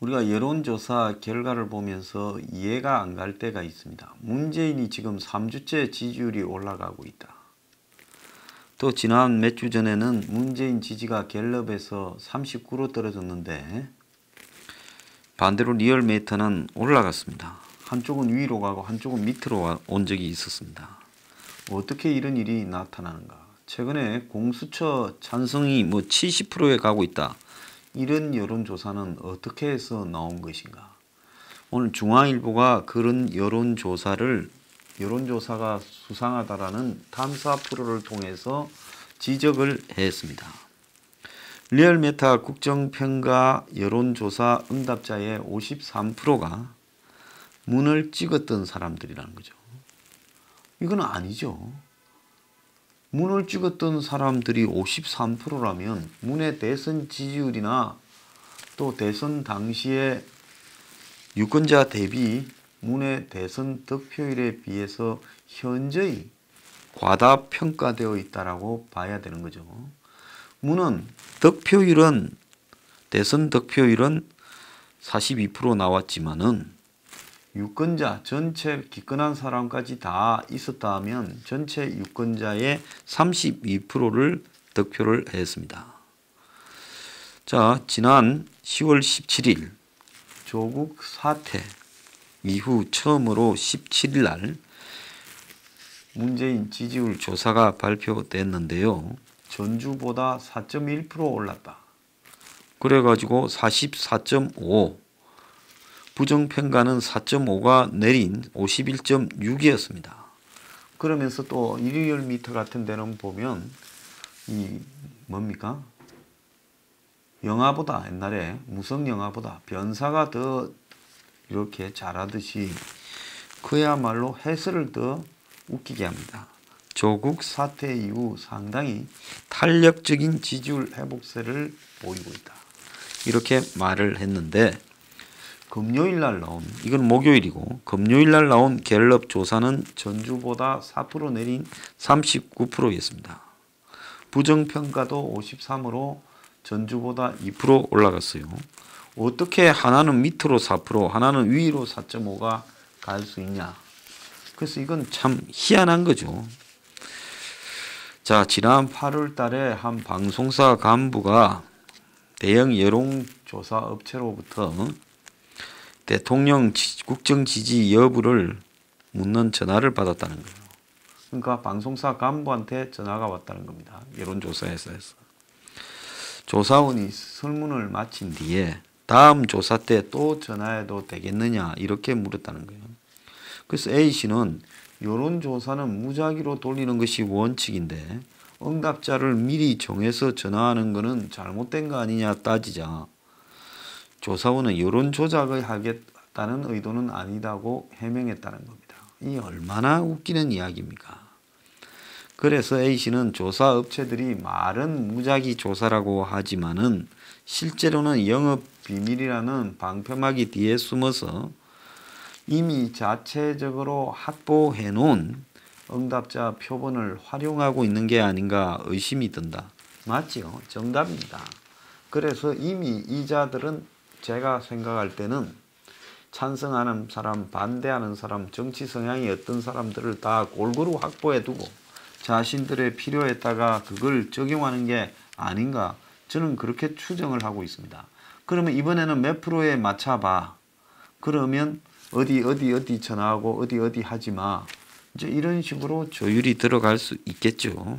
우리가 여론조사 결과를 보면서 이해가 안 갈 때가 있습니다. 문재인이 지금 3주째 지지율이 올라가고 있다. 또 지난 몇 주 전에는 문재인 지지가 갤럽에서 39로 떨어졌는데 반대로 리얼미터는 올라갔습니다. 한쪽은 위로 가고 한쪽은 밑으로 온 적이 있었습니다. 어떻게 이런 일이 나타나는가? 최근에 공수처 찬성이 70%에 가고 있다. 이런 여론조사는 어떻게 해서 나온 것인가? 오늘 중앙일보가 그런 여론조사가 수상하다라는 탐사 프로를 통해서 지적을 했습니다. 리얼미터 국정평가 여론조사 응답자의 53%가 문을 찍었던 사람들이라는 거죠. 이건 아니죠. 문을 찍었던 사람들이 53%라면 문의 대선 지지율이나 또 대선 당시에 유권자 대비 문의 대선 득표율에 비해서 현저히 과다평가되어 있다라고 봐야 되는 거죠. 문은 대선 득표율은 42% 나왔지만은 유권자 전체 기권한 사람까지 다 있었다 하면 전체 유권자의 32%를 득표를 했습니다. 자, 지난 10월 17일 조국 사퇴 이후 처음으로 17일 날 문재인 지지율 조사가 발표됐는데요. 전주보다 4.1% 올랐다. 그래가지고 44.5, 부정평가는 4.5가 내린 51.6이었습니다. 그러면서 또 리얼미터 같은 데는 보면 영화보다 옛날에 무성 영화보다 변사가 더 이렇게 잘하듯이 그야말로 해설을 더 웃기게 합니다. 조국 사퇴 이후 상당히 탄력적인 지지율 회복세를 보이고 있다. 이렇게 말을 했는데 금요일날 나온, 이건 목요일이고 금요일날 나온 갤럽 조사는 전주보다 4% 내린 39%였습니다. 부정평가도 53으로 전주보다 2% 올라갔어요. 어떻게 하나는 밑으로 4%, 하나는 위로 4.5가 갈 수 있냐. 그래서 이건 참 희한한 거죠. 자, 지난 8월 달에 한 방송사 간부가 대형 여론조사 업체로부터 대통령 국정 지지 여부를 묻는 전화를 받았다는 거예요. 그러니까 방송사 간부한테 전화가 왔다는 겁니다. 여론조사에서. 조사원이 설문을 마친 뒤에 다음 조사 때 또 전화해도 되겠느냐 이렇게 물었다는 거예요. 그래서 A씨는 여론조사는 무작위로 돌리는 것이 원칙인데 응답자를 미리 정해서 전화하는 것은 잘못된 거 아니냐 따지자 조사원은 여론 조작을 하겠다는 의도는 아니다고 해명했다는 겁니다. 이 얼마나 웃기는 이야기입니까? 그래서 A씨는 조사 업체들이 말은 무작위 조사라고 하지만은 실제로는 영업 비밀이라는 방패막이 뒤에 숨어서 이미 자체적으로 확보해 놓은 응답자 표본을 활용하고 있는 게 아닌가 의심이 든다. 맞지요? 정답입니다. 그래서 이미 이 자들은 제가 생각할 때는 찬성하는 사람, 반대하는 사람, 정치 성향이 어떤 사람들을 다 골고루 확보해 두고 자신들의 필요에 따라 그걸 적용하는 게 아닌가 저는 그렇게 추정을 하고 있습니다. 그러면 이번에는 몇 프로에 맞춰봐. 그러면 어디 전화하고 어디 하지 마. 이제 이런 식으로 조율이 들어갈 수 있겠죠.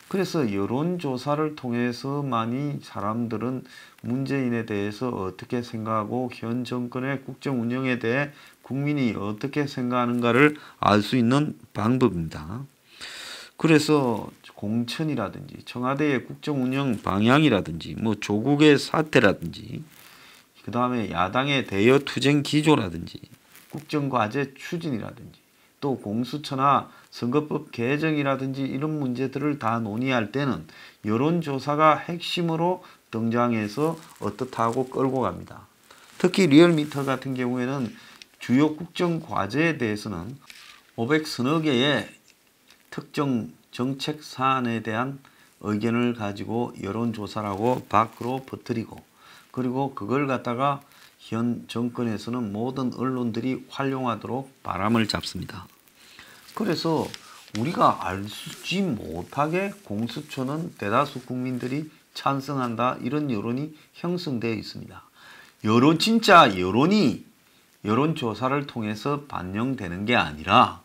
그래서 여론조사를 통해서만이 사람들은 문재인에 대해서 어떻게 생각하고 현 정권의 국정 운영에 대해 국민이 어떻게 생각하는가를 알 수 있는 방법입니다. 그래서 공천이라든지 청와대의 국정 운영 방향이라든지 조국의 사태라든지 그 다음에 야당의 대여 투쟁 기조라든지 국정과제 추진이라든지 또 공수처나 선거법 개정이라든지 이런 문제들을 다 논의할 때는 여론조사가 핵심으로 등장해서 어떻다고 끌고 갑니다. 특히 리얼미터 같은 경우에는 주요 국정과제에 대해서는 500서너 개의 특정 정책 사안에 대한 의견을 가지고 여론조사라고 밖으로 퍼뜨리고 그리고 그걸 갖다가 현 정권에서는 모든 언론들이 활용하도록 바람을 잡습니다. 그래서 우리가 알지 못하게 공수처는 대다수 국민들이 찬성한다 이런 여론이 형성되어 있습니다. 진짜 여론이 여론조사를 통해서 반영되는 게 아니라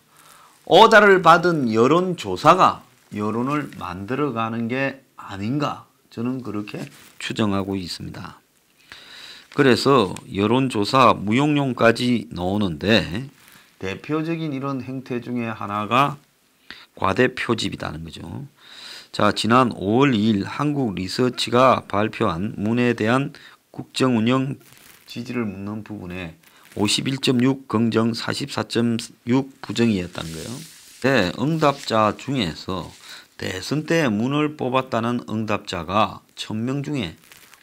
오다를 받은 여론조사가 여론을 만들어가는 게 아닌가 저는 그렇게 추정하고 있습니다. 그래서 여론조사 무용론까지 나오는데 대표적인 이런 행태 중에 하나가 과대 표집이라는 거죠. 자, 지난 5월 2일 한국 리서치가 발표한 문에 대한 국정운영 지지를 묻는 부분에 51.6 긍정 44.6 부정이었다는 거예요. 네, 응답자 중에서 대선 때 문을 뽑았다는 응답자가 1000명 중에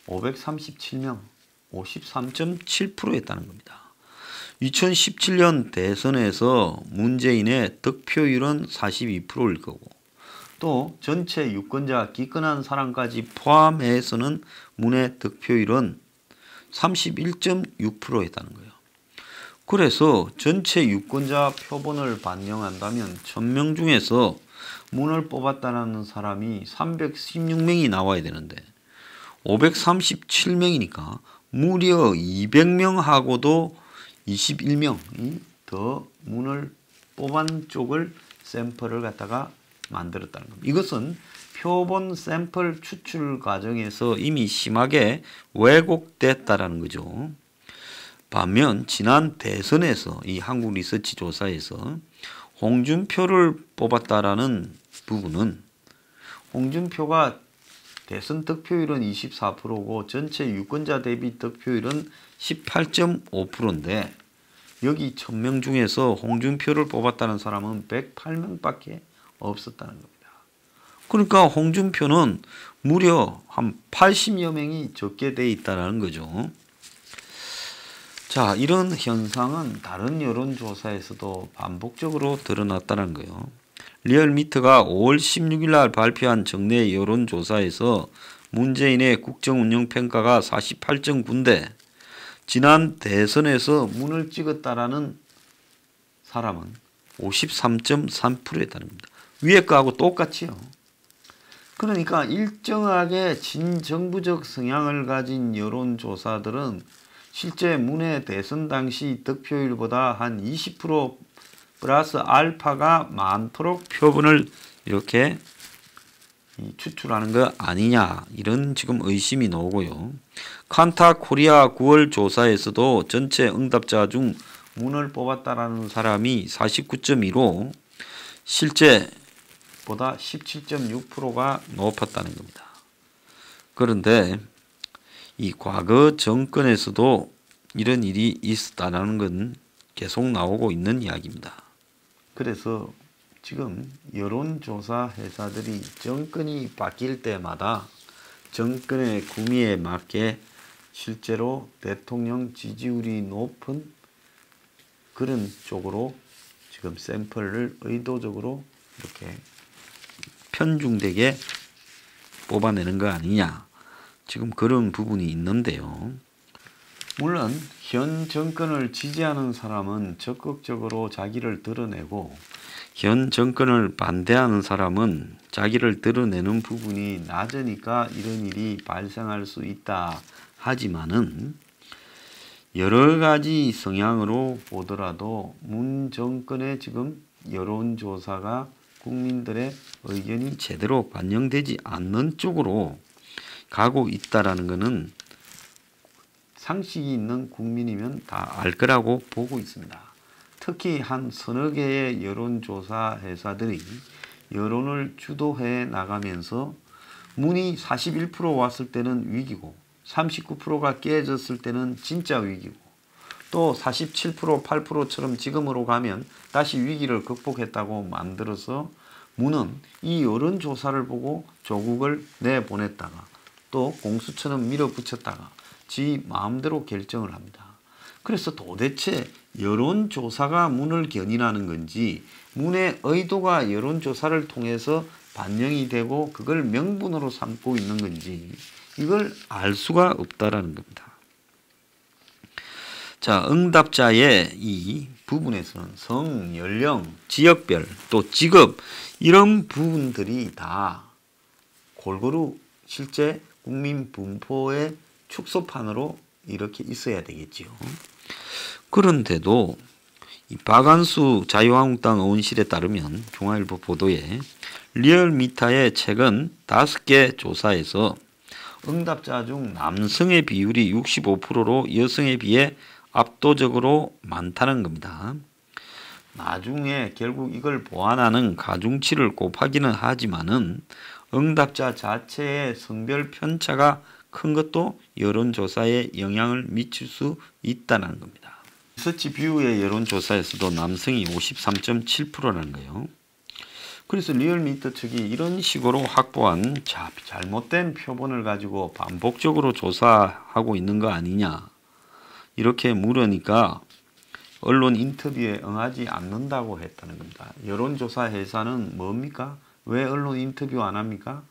537명 53.7%였다는 겁니다. 2017년 대선에서 문재인의 득표율은 42%일 거고 또 전체 유권자 기권한 사람까지 포함해서는 문의 득표율은 31.6%였다는 거예요. 그래서 전체 유권자 표본을 반영한다면 1000명 중에서 문을 뽑았다는 사람이 316명이 나와야 되는데 537명이니까 무려 200명하고도 21명이 더 문을 뽑은 쪽을 샘플을 갖다가 만들었다는 겁니다. 이것은 표본 샘플 추출 과정에서 이미 심하게 왜곡됐다라는 거죠. 반면 지난 대선에서 이 한국 리서치 조사에서 홍준표를 뽑았다라는 부분은 홍준표가 대선 득표율은 24%고 전체 유권자 대비 득표율은 18.5%인데 여기 1000명 중에서 홍준표를 뽑았다는 사람은 108명밖에 없었다는 겁니다. 그러니까 홍준표는 무려 한 80여 명이 적게 돼 있다는 거죠. 자, 이런 현상은 다른 여론조사에서도 반복적으로 드러났다는 거예요. 리얼미터가 5월 16일 날 발표한 정례 여론조사에서 문재인의 국정운영 평가가 48.9인데 지난 대선에서 문을 찍었다라는 사람은 53.3%였다는 겁니다. 위에 거하고 똑같지요. 그러니까 일정하게 진정부적 성향을 가진 여론조사들은 실제 문의 대선 당시 득표율보다 한 20% 플러스 알파가 많도록 표본을 이렇게 추출하는 거 아니냐 이런 지금 의심이 나오고요. 칸타 코리아 9월 조사에서도 전체 응답자 중 문을 뽑았다라는 사람이 49.2로 실제보다 17.6%가 높았다는 겁니다. 그런데 이 과거 정권에서도 이런 일이 있었다는 건 계속 나오고 있는 이야기입니다. 그래서 지금 여론조사 회사들이 정권이 바뀔 때마다 정권의 구미에 맞게 실제로 대통령 지지율이 높은 그런 쪽으로 지금 샘플을 의도적으로 이렇게 편중되게 뽑아내는 거 아니냐. 지금 그런 부분이 있는데요. 물론 현 정권을 지지하는 사람은 적극적으로 자기를 드러내고 현 정권을 반대하는 사람은 자기를 드러내는 부분이 낮으니까 이런 일이 발생할 수 있다 하지만은 여러 가지 성향으로 보더라도 문 정권의 지금 여론조사가 국민들의 의견이 제대로 반영되지 않는 쪽으로 가고 있다라는 것은 상식이 있는 국민이면 다 알 거라고 보고 있습니다. 특히 한 서너 개의 여론조사 회사들이 여론을 주도해 나가면서 문이 41% 왔을 때는 위기고 39%가 깨졌을 때는 진짜 위기고 또 47%, 8%처럼 지금으로 가면 다시 위기를 극복했다고 만들어서 문은 이 여론조사를 보고 조국을 내보냈다가 또 공수처는 밀어붙였다가 지 마음대로 결정을 합니다. 그래서 도대체 여론조사가 문을 견인하는 건지 문의 의도가 여론조사를 통해서 반영이 되고 그걸 명분으로 삼고 있는 건지 이걸 알 수가 없다라는 겁니다. 자, 응답자의 이 부분에서는 성, 연령, 지역별, 또 직업 이런 부분들이 다 골고루 실제 국민 분포의 축소판으로 이렇게 있어야 되겠지요. 그런데도 이 박안수 자유한국당 의원실에 따르면 중앙일보 보도에 리얼미터의 최근 5개 조사에서 응답자 중 남성의 비율이 65%로 여성에 비해 압도적으로 많다는 겁니다. 나중에 결국 이걸 보완하는 가중치를 곱하기는 하지만은 응답자 자체의 성별 편차가 큰 것도 여론조사에 영향을 미칠 수 있다는 겁니다. 서치뷰의 여론조사에서도 남성이 53.7%라는 거예요. 그래서 리얼미터 측이 이런 식으로 확보한 잘못된 표본을 가지고 반복적으로 조사하고 있는 거 아니냐 이렇게 물으니까 언론 인터뷰에 응하지 않는다고 했다는 겁니다. 여론조사 회사는 뭡니까? 왜 언론 인터뷰 안 합니까?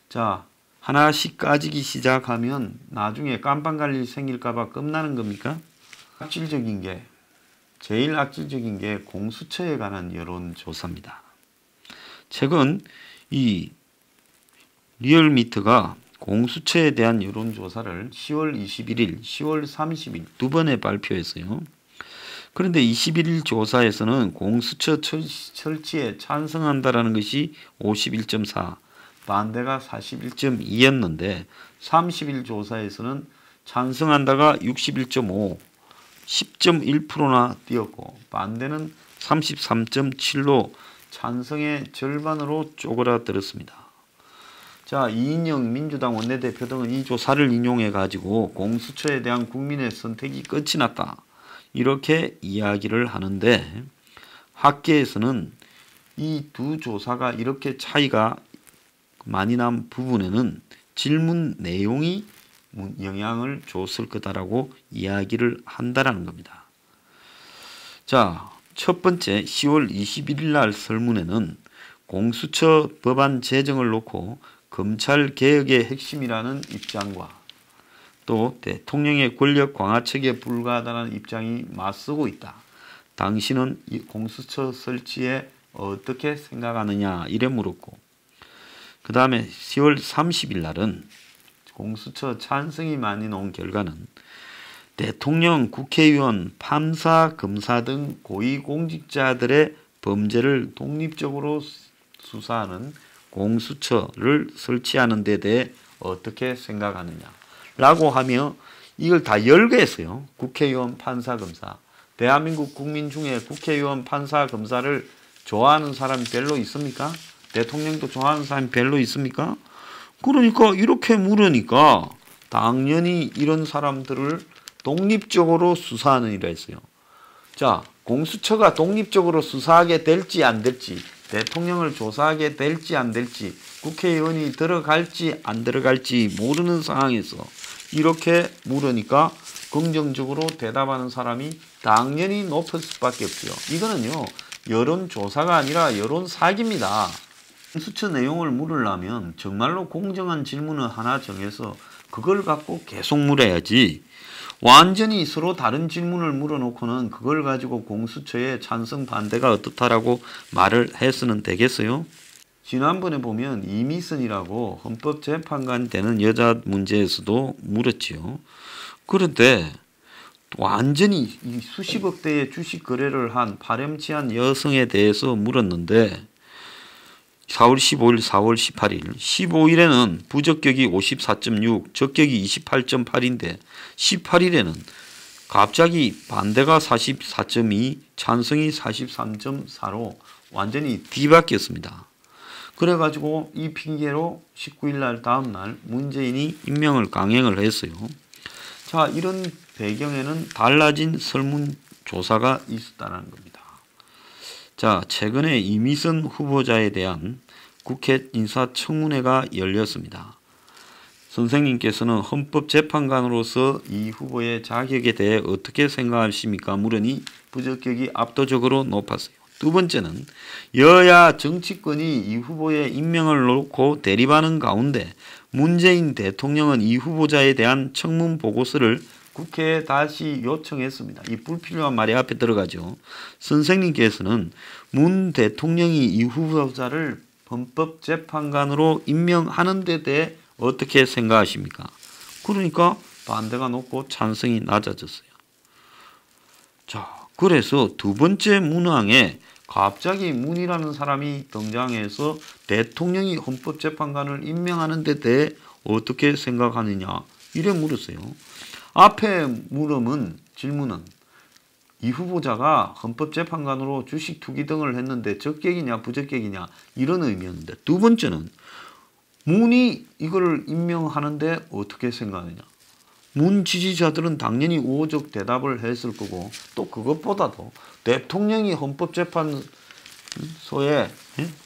자, 하나씩 까지기 시작하면 나중에 깜빵갈 일 생길까봐 겁나는 겁니까? 제일 악질적인 게 공수처에 관한 여론조사입니다. 최근 이 리얼미터가 공수처에 대한 여론조사를 10월 21일, 10월 30일 두 번에 발표했어요. 그런데 21일 조사에서는 공수처 설치에 찬성한다라는 것이 51.4, 반대가 41.2였는데 30일 조사에서는 찬성한다가 61.5, 10.1%나 뛰었고 반대는 33.7로 찬성의 절반으로 쪼그라들었습니다. 자, 이인영 민주당 원내대표 등은 이 조사를 인용해 가지고 공수처에 대한 국민의 선택이 끝이 났다 이렇게 이야기를 하는데 학계에서는 이 두 조사가 이렇게 차이가 많이 난 부분에는 질문 내용이 영향을 줬을 거다라고 이야기를 한다라는 겁니다. 자, 첫 번째 10월 21일 날 설문에는 공수처 법안 제정을 놓고 검찰 개혁의 핵심이라는 입장과 또 대통령의 권력 강화책에 불과하다는 입장이 맞서고 있다. 당신은 이 공수처 설치에 어떻게 생각하느냐 이래 물었고 그 다음에 10월 30일 날은 공수처 찬성이 많이 나온 결과는 대통령, 국회의원, 판사, 검사 등 고위공직자들의 범죄를 독립적으로 수사하는 공수처를 설치하는 데 대해 어떻게 생각하느냐 라고 하며 이걸 다 열거했어요. 국회의원, 판사, 검사. 대한민국 국민 중에 국회의원, 판사, 검사를 좋아하는 사람이 별로 있습니까? 대통령도 좋아하는 사람이 별로 있습니까? 그러니까 이렇게 물으니까 당연히 이런 사람들을 독립적으로 수사하는 일을 했어요. 자, 공수처가 독립적으로 수사하게 될지 안 될지, 대통령을 조사하게 될지 안 될지, 국회의원이 들어갈지 안 들어갈지 모르는 상황에서 이렇게 물으니까 긍정적으로 대답하는 사람이 당연히 높을 수밖에 없죠. 이거는요, 여론조사가 아니라 여론사기입니다. 공수처 내용을 물으려면 정말로 공정한 질문을 하나 정해서 그걸 갖고 계속 물어야지 완전히 서로 다른 질문을 물어놓고는 그걸 가지고 공수처의 찬성 반대가 어떻다라고 말을 해서는 되겠어요? 지난번에 보면 이미선이라고 헌법재판관 되는 여자 문제에서도 물었지요. 그런데 완전히 수십억 대의 주식 거래를 한 파렴치한 여성에 대해서 물었는데 4월 15일, 4월 18일, 15일에는 부적격이 54.6, 적격이 28.8인데 18일에는 갑자기 반대가 44.2, 찬성이 43.4로 완전히 뒤바뀌었습니다. 그래가지고 이 핑계로 19일 날 다음 날 문재인이 임명을 강행을 했어요. 자, 이런 배경에는 달라진 설문조사가 있었다는 겁니다. 자, 최근에 이미선 후보자에 대한 국회 인사청문회가 열렸습니다. 선생님께서는 헌법재판관으로서 이 후보의 자격에 대해 어떻게 생각하십니까? 물으니 부적격이 압도적으로 높았어요. 두 번째는 여야 정치권이 이 후보의 임명을 놓고 대립하는 가운데 문재인 대통령은 이 후보자에 대한 청문 보고서를 국회에 다시 요청했습니다. 이 불필요한 말이 앞에 들어가죠. 선생님께서는 문 대통령이 이 후보자를 헌법재판관으로 임명하는 데 대해 어떻게 생각하십니까? 그러니까 반대가 높고 찬성이 낮아졌어요. 자, 그래서 두 번째 문항에 갑자기 문이라는 사람이 등장해서 대통령이 헌법재판관을 임명하는 데 대해 어떻게 생각하느냐 이래 물었어요. 앞에 질문은 이 후보자가 헌법재판관으로 주식 투기 등을 했는데 적격이냐 부적격이냐 이런 의미였는데, 두 번째는 문이 이걸 임명하는데 어떻게 생각하느냐. 문 지지자들은 당연히 우호적 대답을 했을 거고, 또 그것보다도 대통령이 헌법재판소에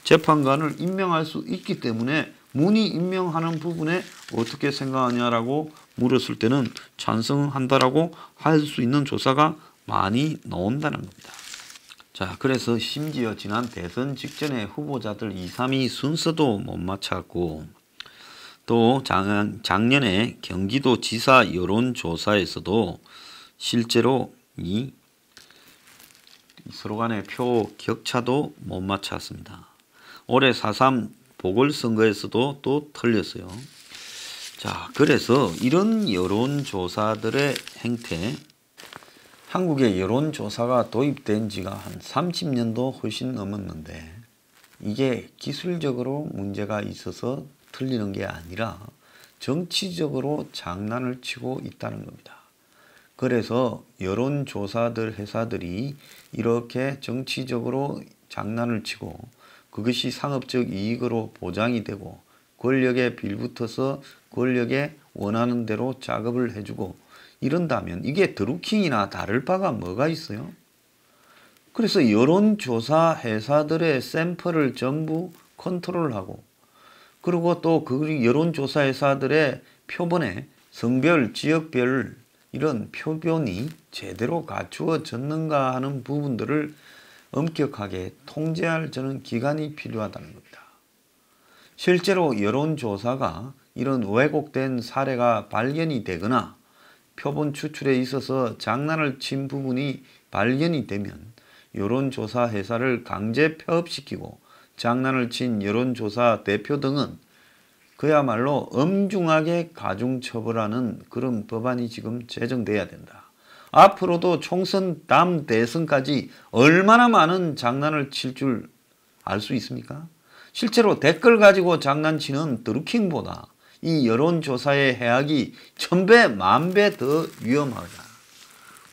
재판관을 임명할 수 있기 때문에 문이 임명하는 부분에 어떻게 생각하냐라고 물었을 때는 찬성한다라고 할 수 있는 조사가 많이 나온다는 겁니다. 자, 그래서 심지어 지난 대선 직전에 후보자들 2, 3위 순서도 못 맞췄고, 또 작년에 경기도 지사 여론조사에서도 실제로 이 서로 간의 표 격차도 못 맞췄습니다. 올해 4.3 보궐선거에서도 또 틀렸어요. 자, 그래서 이런 여론조사들의 행태, 한국의 여론조사가 도입된 지가 한 30년도 훨씬 넘었는데 이게 기술적으로 문제가 있어서 틀리는 게 아니라 정치적으로 장난을 치고 있다는 겁니다. 그래서 여론조사들 회사들이 이렇게 정치적으로 장난을 치고 그것이 상업적 이익으로 보장이 되고 권력에 빌붙어서 권력에 원하는 대로 작업을 해주고 이런다면 이게 드루킹이나 다를 바가 뭐가 있어요? 그래서 여론조사 회사들의 샘플을 전부 컨트롤하고, 그리고 또 그 여론조사 회사들의 표본에 성별, 지역별 이런 표본이 제대로 갖추어졌는가 하는 부분들을 엄격하게 통제할 저는 기간이 필요하다는 겁니다. 실제로 여론조사가 이런 왜곡된 사례가 발견이 되거나 표본 추출에 있어서 장난을 친 부분이 발견이 되면 여론조사 회사를 강제 폐업시키고 장난을 친 여론조사 대표 등은 그야말로 엄중하게 가중처벌하는 그런 법안이 지금 제정돼야 된다. 앞으로도 총선 다음 대선까지 얼마나 많은 장난을 칠 줄 알 수 있습니까? 실제로 댓글 가지고 장난치는 드루킹보다 이 여론조사의 해악이 1000배, 10,000배 더 위험하다.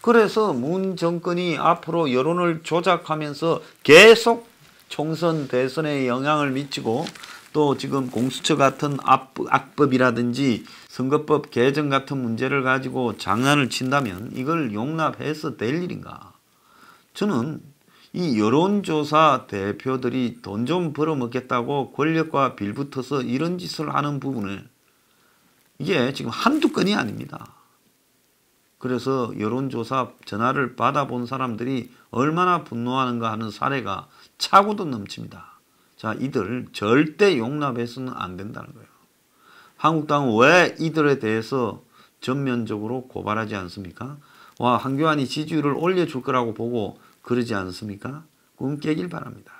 그래서 문 정권이 앞으로 여론을 조작하면서 계속 총선 대선에 영향을 미치고, 또 지금 공수처 같은 악법이라든지 선거법 개정 같은 문제를 가지고 장난을 친다면 이걸 용납해서 될 일인가? 저는 이 여론조사 대표들이 돈 좀 벌어먹겠다고 권력과 빌붙어서 이런 짓을 하는 부분을, 이게 지금 한두 건이 아닙니다. 그래서 여론조사 전화를 받아본 사람들이 얼마나 분노하는가 하는 사례가 차고도 넘칩니다. 자, 이들 절대 용납해서는 안 된다는 거예요. 한국당은 왜 이들에 대해서 전면적으로 고발하지 않습니까? 와, 한교안이 지지율을 올려줄 거라고 보고 그러지 않습니까? 꿈 깨길 바랍니다.